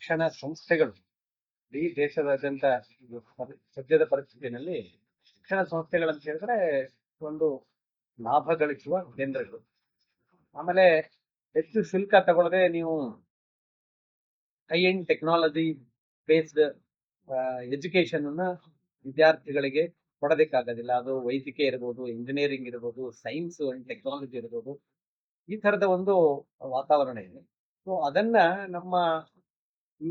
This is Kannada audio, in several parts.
ಶಿಕ್ಷಣ ಸಂಸ್ಥೆಗಳು ಇಡೀ ದೇಶದಾದ್ಯಂತ ಇದು ಸದ್ಯದ ಪರಿಸ್ಥಿತಿಯಲ್ಲಿ ಶಿಕ್ಷಣ ಸಂಸ್ಥೆಗಳಂತ ಹೇಳಿದ್ರೆ ಒಂದು ಲಾಭ ಗಳಿಸುವ ಕೇಂದ್ರಗಳು. ಆಮೇಲೆ ಹೆಚ್ಚು ಶುಲ್ಕ ತಗೊಳ್ಳದೆ ನೀವು high end technology based education ಅನ್ನ ವಿದ್ಯಾರ್ಥಿಗಳಿಗೆ ಕೊಡೋದಕ್ಕಾಗೋದಿಲ್ಲ. ಅದು ವೈದ್ಯಕೀಯ ಇರ್ಬೋದು, ಇಂಜಿನಿಯರಿಂಗ್ ಇರ್ಬೋದು, ಸೈನ್ಸ್ ಅಂಡ್ ಟೆಕ್ನಾಲಜಿ ಇರ್ಬೋದು, ಈ ತರದ ಒಂದು ವಾತಾವರಣ ಇದೆ. ಸೊ ಅದನ್ನ ನಮ್ಮ ಈ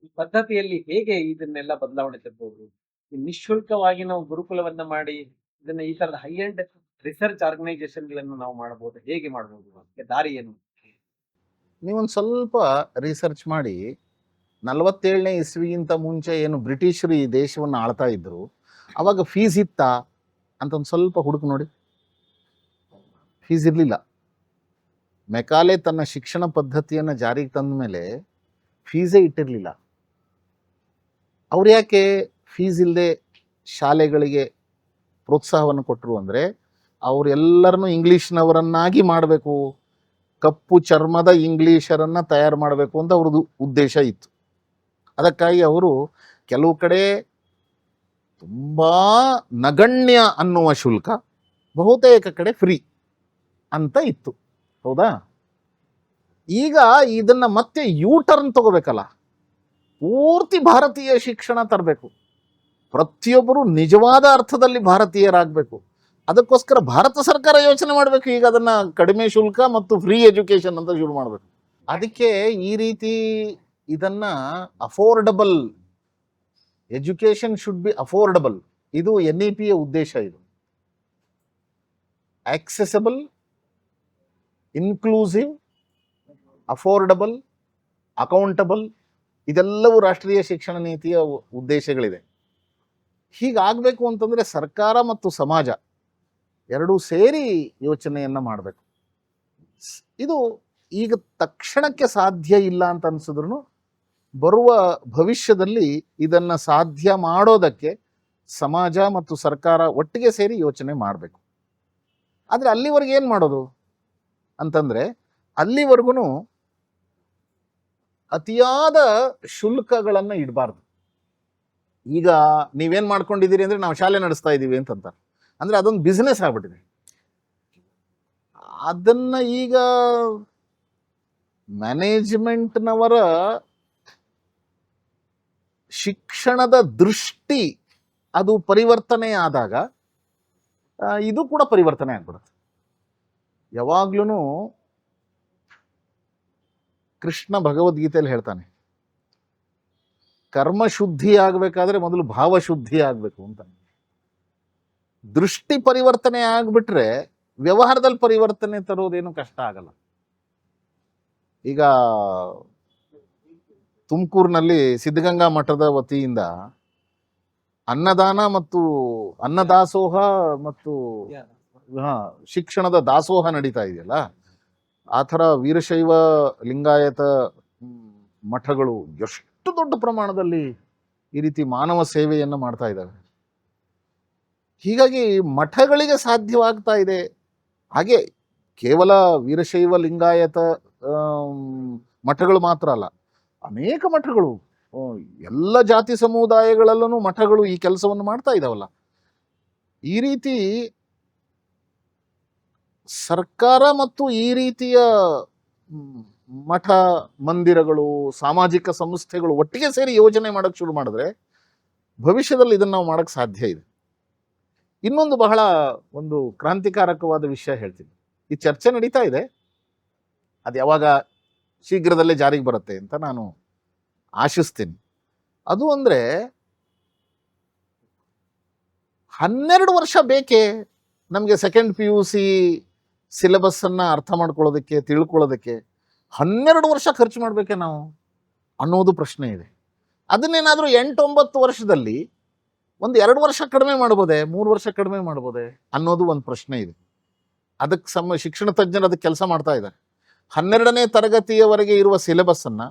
ಈ ಪದ್ಧತಿಯಲ್ಲಿ ಹೇಗೆ ಇದನ್ನೆಲ್ಲ ಬದಲಾವಣೆ ತರಬಹುದು? ಈ ನಿಶುಲ್ಕವಾಗಿ ನಾವು ಗುರುಕುಲವನ್ನ ಮಾಡಿ ಇದನ್ನ ಈ ತರದ ಹೈ ಎಂಡ್ ರಿಸರ್ಚ್ ಆರ್ಗನೈಸೇಷನ್ ಗಳನ್ನು ನಾವು ಮಾಡಬಹುದು, ಹೇಗೆ ಮಾಡಬಹುದು? ಅದಕ್ಕೆ ದಾರಿ ಏನು? ನೀವೊಂದು ಸ್ವಲ್ಪ ರಿಸರ್ಚ್ ಮಾಡಿ 47ನೇ ಇಸ್ವಿಗಿಂತ ಮುಂಚೆ ಏನು ಬ್ರಿಟಿಷರು ಈ ದೇಶವನ್ನು ಆಳ್ತಾ ಇದ್ರು, ಅವಾಗ ಫೀಸ್ ಇತ್ತಾ ಅಂತ ಒಂದು ಸ್ವಲ್ಪ ಹುಡುಕು ನೋಡಿ. ಫೀಸ್ ಇರಲಿಲ್ಲ. ಮೆಕಾಲೆ ತನ್ನ ಶಿಕ್ಷಣ ಪದ್ಧತಿಯನ್ನು ಜಾರಿಗೆ ತಂದ ಮೇಲೆ ಫೀಸೇ ಇಟ್ಟಿರಲಿಲ್ಲ. ಅವ್ರು ಯಾಕೆ ಫೀಸ್ ಇಲ್ಲದೆ ಶಾಲೆಗಳಿಗೆ ಪ್ರೋತ್ಸಾಹವನ್ನು ಕೊಟ್ಟರು ಅಂದರೆ, ಅವರೆಲ್ಲರನ್ನೂ ಇಂಗ್ಲೀಷ್ನವರನ್ನಾಗಿ ಮಾಡಬೇಕು, ಕಪ್ಪು ಚರ್ಮದ ಇಂಗ್ಲೀಷರನ್ನು ತಯಾರು ಮಾಡಬೇಕು ಅಂತ ಅವ್ರದ್ದು ಉದ್ದೇಶ ಇತ್ತು. ಅದಕ್ಕಾಗಿ ಅವರು ಕೆಲವು ಕಡೆ ತುಂಬ ನಗಣ್ಯ ಅನ್ನುವ ಶುಲ್ಕ, ಬಹುತೇಕ ಕಡೆ ಫ್ರೀ ಅಂತ ಇತ್ತು. ಹೌದಾ? ಈಗ ಇದನ್ನು ಮತ್ತೆ ಯೂ ಟರ್ನ್ ತಗೋಬೇಕಲ್ಲ, ಪೂರ್ತಿ ಭಾರತೀಯ ಶಿಕ್ಷಣ ತರಬೇಕು, ಪ್ರತಿಯೊಬ್ಬರು ನಿಜವಾದ ಅರ್ಥದಲ್ಲಿ ಭಾರತೀಯರಾಗಬೇಕು. ಅದಕ್ಕೋಸ್ಕರ ಭಾರತ ಸರ್ಕಾರ ಯೋಚನೆ ಮಾಡಬೇಕು, ಈಗ ಅದನ್ನು ಕಡಿಮೆ ಶುಲ್ಕ ಮತ್ತು ಫ್ರೀ ಎಜುಕೇಷನ್ ಅಂತ ಶುರು ಮಾಡಬೇಕು. ಅದಕ್ಕೆ ಈ ರೀತಿ ಇದನ್ನು affordable education should be affordable, ಇದು NEPಯ ಉದ್ದೇಶ. ಇದು ಆಕ್ಸೆಸಬಲ್, ಇನ್ಕ್ಲೂಸಿವ್, ಅಫೋರ್ಡಬಲ್, ಅಕೌಂಟಬಲ್, ಇದೆಲ್ಲವೂ ರಾಷ್ಟ್ರೀಯ ಶಿಕ್ಷಣ ನೀತಿಯ ಉದ್ದೇಶಗಳಿದೆ. ಹೀಗಾಗಬೇಕು ಅಂತಂದರೆ ಸರ್ಕಾರ ಮತ್ತು ಸಮಾಜ ಎರಡೂ ಸೇರಿ ಯೋಚನೆಯನ್ನು ಮಾಡಬೇಕು. ಇದು ಈಗ ತಕ್ಷಣಕ್ಕೆ ಸಾಧ್ಯ ಇಲ್ಲ ಅಂತ ಅನಿಸಿದ್ರು ಬರುವ ಭವಿಷ್ಯದಲ್ಲಿ ಇದನ್ನು ಸಾಧ್ಯ ಮಾಡೋದಕ್ಕೆ ಸಮಾಜ ಮತ್ತು ಸರ್ಕಾರ ಒಟ್ಟಿಗೆ ಸೇರಿ ಯೋಚನೆ ಮಾಡಬೇಕು. ಆದರೆ ಅಲ್ಲಿವರೆಗೆ ಏನು ಮಾಡೋದು ಅಂತಂದರೆ, ಅಲ್ಲಿವರೆಗೂ ಅತಿಯಾದ ಶುಲ್ಕಗಳನ್ನು ಇಡಬಾರ್ದು. ಈಗ ನೀವೇನು ಮಾಡ್ಕೊಂಡಿದ್ದೀರಿ ಅಂದರೆ, ನಾವು ಶಾಲೆ ನಡೆಸ್ತಾ ಇದ್ದೀವಿ ಅಂತಂತಾರೆ. ಅಂದರೆ ಅದೊಂದು ಬಿಸ್ನೆಸ್ ಆಗ್ಬಿಟ್ಟಿದೆ. ಅದನ್ನು ಈಗ ಮ್ಯಾನೇಜ್ಮೆಂಟ್ನವರ ಶಿಕ್ಷಣದ ದೃಷ್ಟಿ ಅದು ಪರಿವರ್ತನೆ ಆದಾಗ ಇದು ಕೂಡ ಪರಿವರ್ತನೆ ಆಗ್ಬಿಡುತ್ತೆ. ಯಾವಾಗ್ಲೂ ಕೃಷ್ಣ ಭಗವದ್ಗೀತೆಯಲ್ಲಿ ಹೇಳ್ತಾನೆ, ಕರ್ಮಶುದ್ಧಿ ಆಗಬೇಕಾದ್ರೆ ಮೊದಲು ಭಾವಶುದ್ಧಿ ಆಗಬೇಕು ಅಂತ. ದೃಷ್ಟಿ ಪರಿವರ್ತನೆ ಆಗಿಬಿಟ್ರೆ ವ್ಯವಹಾರದಲ್ಲಿ ಪರಿವರ್ತನೆ ತರೋದೇನು ಕಷ್ಟ ಆಗಲ್ಲ. ಈಗ ತುಮಕೂರಿನಲ್ಲಿ ಸಿದ್ಧಗಂಗಾ ಮಠದ ವತಿಯಿಂದ ಅನ್ನದಾನ ಮತ್ತು ಅನ್ನದಾಸೋಹ ಮತ್ತು ಶಿಕ್ಷಣದ ದಾಸೋಹ ನಡೀತಾ ಇದೆಯಲ್ಲ, ಆ ಥರ ವೀರಶೈವ ಲಿಂಗಾಯತ ಮಠಗಳು ಎಷ್ಟು ದೊಡ್ಡ ಪ್ರಮಾಣದಲ್ಲಿ ಈ ರೀತಿ ಮಾನವ ಸೇವೆಯನ್ನು ಮಾಡ್ತಾ ಇದ್ದಾವೆ. ಹೀಗಾಗಿ ಮಠಗಳಿಗೆ ಸಾಧ್ಯವಾಗ್ತಾ ಇದೆ. ಹಾಗೆ ಕೇವಲ ವೀರಶೈವ ಲಿಂಗಾಯತ ಮಠಗಳು ಮಾತ್ರ ಅಲ್ಲ, ಅನೇಕ ಮಠಗಳು, ಎಲ್ಲ ಜಾತಿ ಸಮುದಾಯಗಳಲ್ಲೂ ಮಠಗಳು ಈ ಕೆಲಸವನ್ನು ಮಾಡ್ತಾ ಇದ್ದಾವಲ್ಲ. ಈ ರೀತಿ ಸರ್ಕಾರ ಮತ್ತು ಈ ರೀತಿಯ ಮಠ ಮಂದಿರಗಳು, ಸಾಮಾಜಿಕ ಸಂಸ್ಥೆಗಳು ಒಟ್ಟಿಗೆ ಸೇರಿ ಯೋಜನೆ ಮಾಡೋಕ್ಕೆ ಶುರು ಮಾಡಿದ್ರೆ ಭವಿಷ್ಯದಲ್ಲಿ ಇದನ್ನು ನಾವು ಮಾಡೋಕ್ಕೆ ಸಾಧ್ಯ ಇದೆ. ಇನ್ನೊಂದು ಬಹಳ ಒಂದು ಕ್ರಾಂತಿಕಾರಕವಾದ ವಿಷಯ ಹೇಳ್ತೀನಿ. ಈ ಚರ್ಚೆ ನಡೀತಾ ಇದೆ, ಅದು ಯಾವಾಗ ಶೀಘ್ರದಲ್ಲೇ ಜಾರಿಗೆ ಬರುತ್ತೆ ಅಂತ ನಾನು ಆಶಿಸ್ತೀನಿ. ಅದು ಅಂದರೆ 12 ವರ್ಷ ಬೇಕೇ ನಮಗೆ ಸೆಕೆಂಡ್ PUC ಸಿಲೆಬಸ್ಸನ್ನು ಅರ್ಥ ಮಾಡ್ಕೊಳ್ಳೋದಕ್ಕೆ, ತಿಳ್ಕೊಳ್ಳೋದಕ್ಕೆ 12 ವರ್ಷ ಖರ್ಚು ಮಾಡಬೇಕೆ ನಾವು ಅನ್ನೋದು ಪ್ರಶ್ನೆ ಇದೆ. ಅದನ್ನೇನಾದರೂ 8-9 ವರ್ಷದಲ್ಲಿ ಒಂದು 2 ವರ್ಷ ಕಡಿಮೆ ಮಾಡ್ಬೋದೇ, 3 ವರ್ಷ ಕಡಿಮೆ ಮಾಡ್ಬೋದೇ ಅನ್ನೋದು ಒಂದು ಪ್ರಶ್ನೆ ಇದೆ. ಅದಕ್ಕೆ ಶಿಕ್ಷಣ ತಜ್ಞರು ಅದಕ್ಕೆ ಕೆಲಸ ಮಾಡ್ತಾ ಇದ್ದಾರೆ. 12ನೇ ತರಗತಿಯವರೆಗೆ ಇರುವ ಸಿಲೆಬಸ್ಸನ್ನು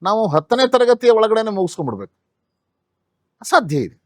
ನಾವು 10ನೇ ತರಗತಿಯ ಒಳಗಡೆ ಮುಗಿಸ್ಕೊಂಡ್ಬಿಡ್ಬೇಕು. ಅಸಾಧ್ಯ ಇದೆ.